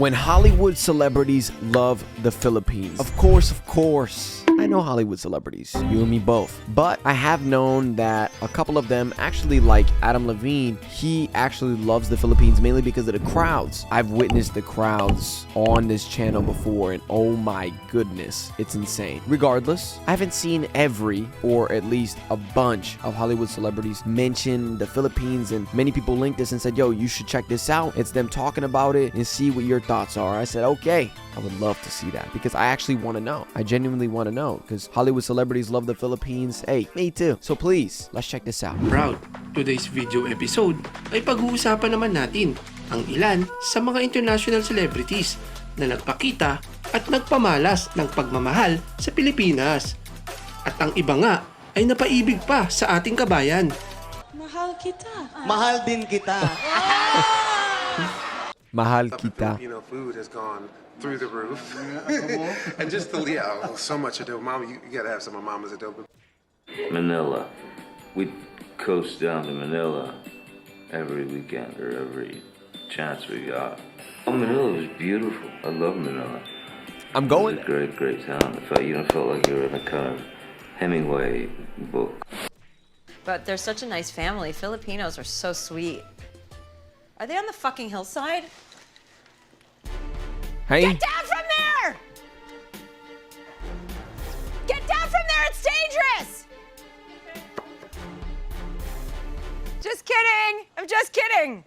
When Hollywood celebrities love the Philippines. Of course, I know Hollywood celebrities, you and me both. But I have known that a couple of them actually like Adam Levine. He actually loves the Philippines mainly because of the crowds. I've witnessed the crowds on this channel before and oh my goodness, it's insane. Regardless, I haven't seen every or at least a bunch of Hollywood celebrities mention the Philippines, and many people linked this and said, yo, you should check this out. It's them talking about it and see what your thoughts are. I said, okay, I would love to see that because I actually want to know. I genuinely want to know because Hollywood celebrities love the Philippines. Hey, me too. So please, let's check this out. Proud, today's video episode ay pag-uusapan naman natin ang ilan sa mga international celebrities na nagpakita at nagpamalas ng pagmamahal sa Pilipinas. At ang iba nga ay napaibig pa sa ating kabayan. Mahal kita. Mahal din kita. Mahal kita. Filipino food has gone through the roof. And just so much adobo. Mama, you gotta have some of Mama's adobo. Manila. We'd coast down to Manila every weekend or every chance we got. Oh, Manila was beautiful. I love Manila. I'm going. It was a great town. It felt like you were in a kind of Hemingway book. But they're such a nice family. Filipinos are so sweet. Are they on the fucking hillside? Hey. Get down from there! Get down from there, it's dangerous! Just kidding! I'm just kidding!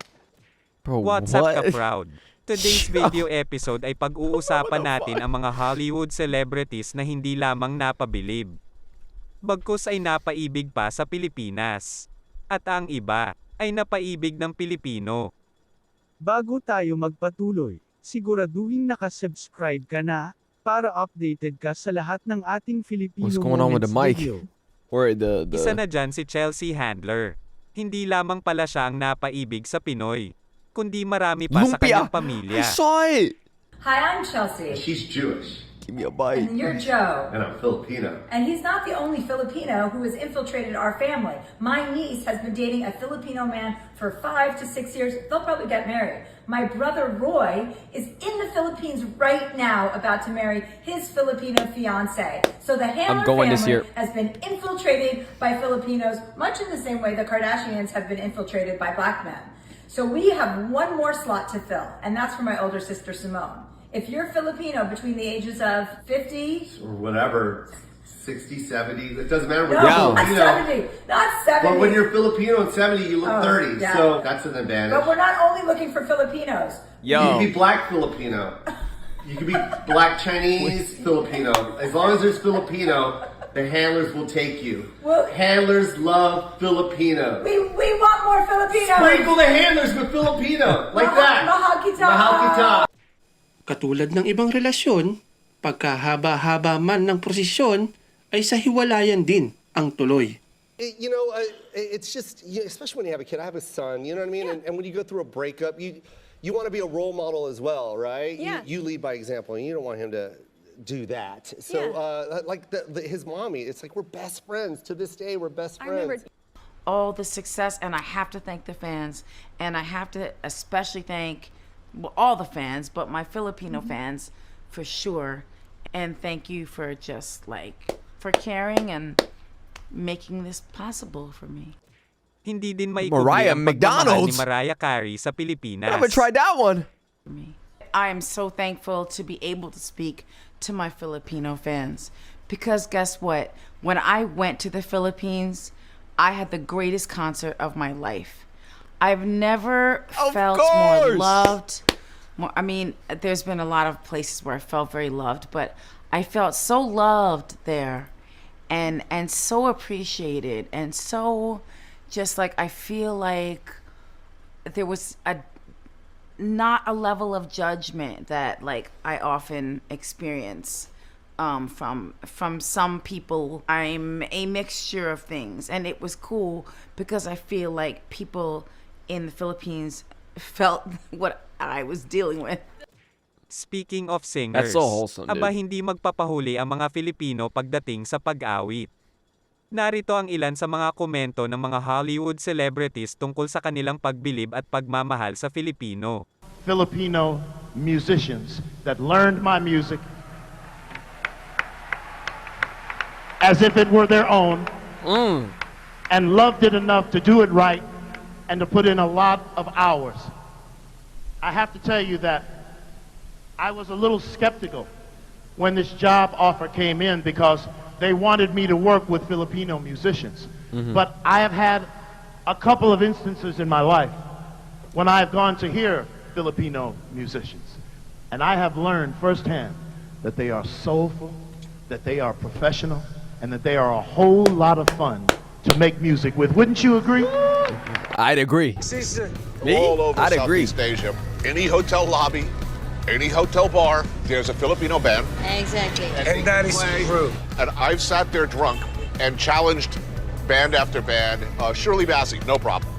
Bro, What's up, ka-proud? Today's video episode ay pag-uusapan natin ang mga Hollywood celebrities na hindi lamang napabilib, bagkus ay napaibig pa sa Pilipinas. At ang iba ay napaibig ng Pilipino. Bago tayo magpatuloy, siguraduhin nakasubscribe ka na para updated ka sa lahat ng ating Filipino What's going on with the mic? video. Or the... Isa na dyan si Chelsea Handler. Hindi lamang pala siya ang napaibig sa Pinoy, kundi marami pa sa kanyang pamilya. I saw it! Hi, I'm Chelsea. She's Jewish. Give me a bite. And you're Joe. And I'm Filipino. And he's not the only Filipino who has infiltrated our family. My niece has been dating a Filipino man for 5 to 6 years. They'll probably get married. My brother Roy is in the Philippines right now about to marry his Filipino fiance. So the Handler family has been infiltrated by Filipinos, much in the same way the Kardashians have been infiltrated by black men. So we have one more slot to fill, and that's for my older sister Simone. If you're Filipino between the ages of 50 or whatever, 60, 70, it doesn't matter. No, not 70. Not 70. But when you're Filipino at 70, you look 30. Yeah. So that's an advantage. But we're not only looking for Filipinos. You can be black Filipino. You can be black Chinese Filipino. As long as there's Filipino, the handlers will take you. Handlers love Filipinos. We want more Filipinos. Sprinkle the handlers with Filipino. Like that. Mahal kita. Mahal kita. Katulad ng ibang relasyon, pagkahaba-haba man ng prosesyon, ay sa hiwalayan din ang tuloy. It's just, especially when you have a kid. I have a son, you know what I mean? Yeah. And when you go through a breakup, you want to be a role model as well, right? Yeah. You lead by example, and you don't want him to do that. So, like his mommy, it's like we're best friends. To this day, we're best friends. All the success, and I have to thank the fans, and I have to especially thank all the fans, but my Filipino fans for sure. And thank you for just for caring and making this possible for me. Hindi din maikubli ang pagmamahal ni Mariah Carey sa Pilipinas. I haven't tried that one. I am so thankful to be able to speak to my Filipino fans because guess what? When I went to the Philippines, I had the greatest concert of my life. I've never felt more loved. There's been a lot of places where I felt very loved, but I felt so loved there and so appreciated and so just I feel like there was not a level of judgment that I often experience from some people. I'm a mixture of things, and it was cool because I feel like people in the Philippines felt what I was dealing with. Speaking of singers, that's so wholesome, dude. Aba hindi magpapahuli ang mga Filipino pagdating sa pag-awit. Narito ang ilan sa mga komento ng mga Hollywood celebrities tungkol sa kanilang pagbilib at pagmamahal sa Filipino. Filipino musicians that learned my music as if it were their own and loved it enough to do it right and to put in a lot of hours. I have to tell you that I was a little skeptical when this job offer came in because they wanted me to work with Filipino musicians. But I have had a couple of instances in my life when I have gone to hear Filipino musicians, and I have learned firsthand that they are soulful, that they are professional, and that they are a whole lot of fun to make music with. Wouldn't you agree? I'd agree. Me? All over I'd agree. Southeast Asia, any hotel lobby, any hotel bar, there's a Filipino band. Exactly. And that is true. And I've sat there drunk and challenged band after band. Shirley Bassey, no problem.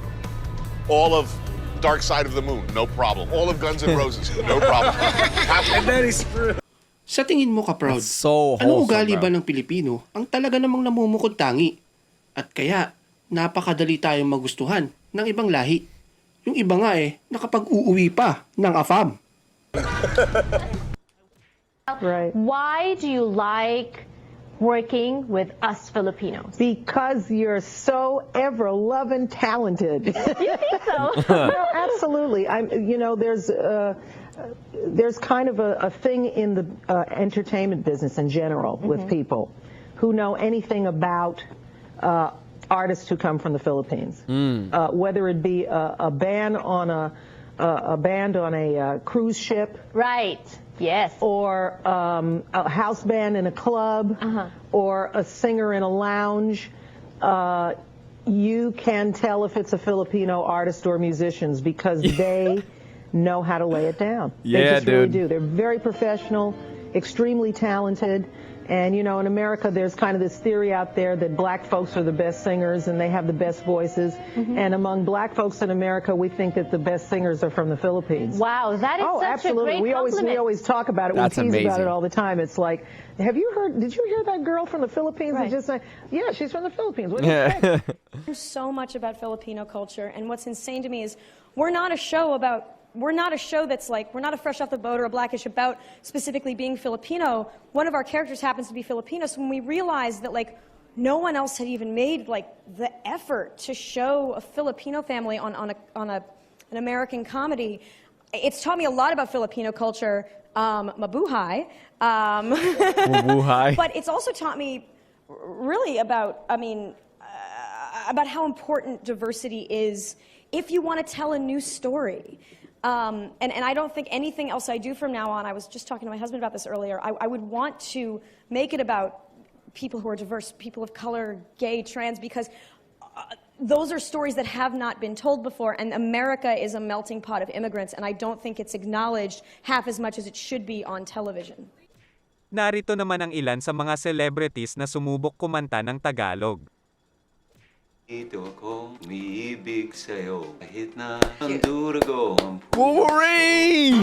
All of Dark Side of the Moon, no problem. All of Guns N' Roses, no problem. And that is true. Sa tingin mo ka proud, So anong wholesome, ugali bro. ba ng Pilipino ang talaga namang namumukod tangi? At kaya, napakadali tayong magustuhan ng ibang lahi. Yung iba nga nakapag-uuwi pa ng AFAM. Right. Why do you like working with us Filipinos? Because you're so ever-loving talented. You think so? No, absolutely. There's kind of a thing in the entertainment business in general with people who know anything about artists who come from the Philippines. Whether it be a band on a cruise ship, Right. Yes. or a house band in a club, or a singer in a lounge. You can tell if it's a Filipino artist or musicians because they know how to lay it down. They Yeah, just really dude. do. They're very professional, extremely talented. And, in America, there's kind of this theory out there that black folks are the best singers and they have the best voices. And among black folks in America, we think that the best singers are from the Philippines. Wow, that is such absolutely. a great compliment. We always talk about it. That's we tease about amazing. it all the time. It's like, did you hear that girl from the Philippines? Right. And just like, yeah, she's from the Philippines. What do you think? So much about Filipino culture, and what's insane to me is we're not a show that's like, we're not a fresh off the boat or a Blackish about specifically being Filipino. One of our characters happens to be Filipino, so when we realized that like no one else had even made like the effort to show a Filipino family on an American comedy, it's taught me a lot about Filipino culture. Mabuhay. Mabuhay. But it's also taught me really about, about how important diversity is if you want to tell a new story. And I don't think anything else I do from now on, I was just talking to my husband about this earlier, I would want to make it about people who are diverse, people of color, gay, trans, because those are stories that have not been told before, and America is a melting pot of immigrants, and I don't think it's acknowledged half as much as it should be on television. Narito naman ang ilan sa mga celebrities na sumubok kumanta ng Tagalog. Ito akong umiibig sa'yo kahit na ang durago ang Wolverine!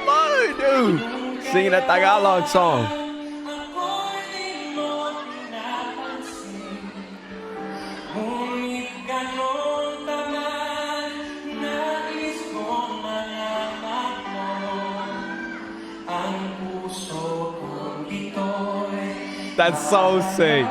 Oh, dude! Singing that Tagalog song. That's so sick.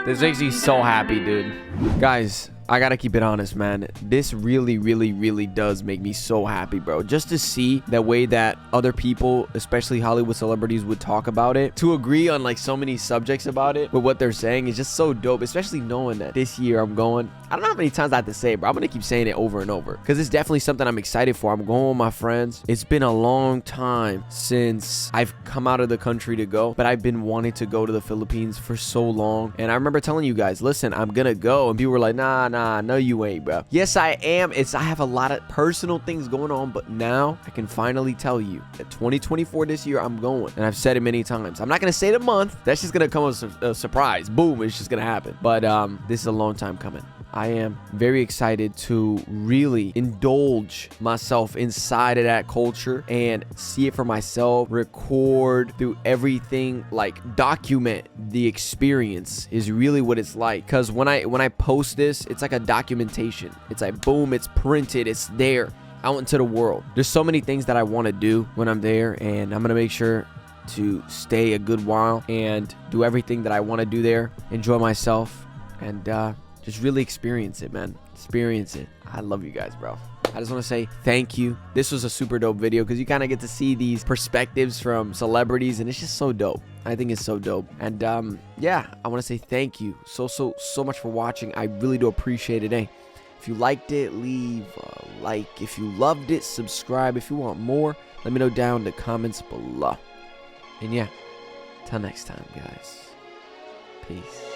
This makes me so happy, dude. Guys, I gotta keep it honest, man. This really, really, really does make me so happy, bro. Just to see the way that other people, especially Hollywood celebrities, would talk about it, to agree on like so many subjects about it, but what they're saying is just so dope, especially knowing that this year I'm going, I don't know how many times I have to say it, bro. I'm gonna keep saying it over and over because it's definitely something I'm excited for. I'm going with my friends. It's been a long time since I've come out of the country to go, but I've been wanting to go to the Philippines for so long. And I remember telling you guys, listen, I'm gonna go, and people were like, nah, no you ain't, bro. Yes, I am. I have a lot of personal things going on, but now I can finally tell you that 2024 this year I'm going, and I've said it many times. I'm not gonna say the month. That's just gonna come as a surprise. Boom, it's just gonna happen. But this is a long time coming. I am very excited to really indulge myself inside of that culture and see it for myself, record through everything, like document the experience is really what it's like. Because when I post this, it's like a documentation. It's like boom, it's printed, it's there out into the world. There's so many things that I want to do when I'm there, and I'm gonna make sure to stay a good while and do everything that I want to do there, enjoy myself, and just really experience it, man. Experience it. I love you guys, bro. I just want to say thank you. This was a super dope video because you kind of get to see these perspectives from celebrities, and it's just so dope. I think it's so dope. And yeah, I want to say thank you so much for watching. I really do appreciate it. If you liked it, leave a like. If you loved it, subscribe. If you want more, let me know down in the comments below. And yeah, till next time, guys. Peace.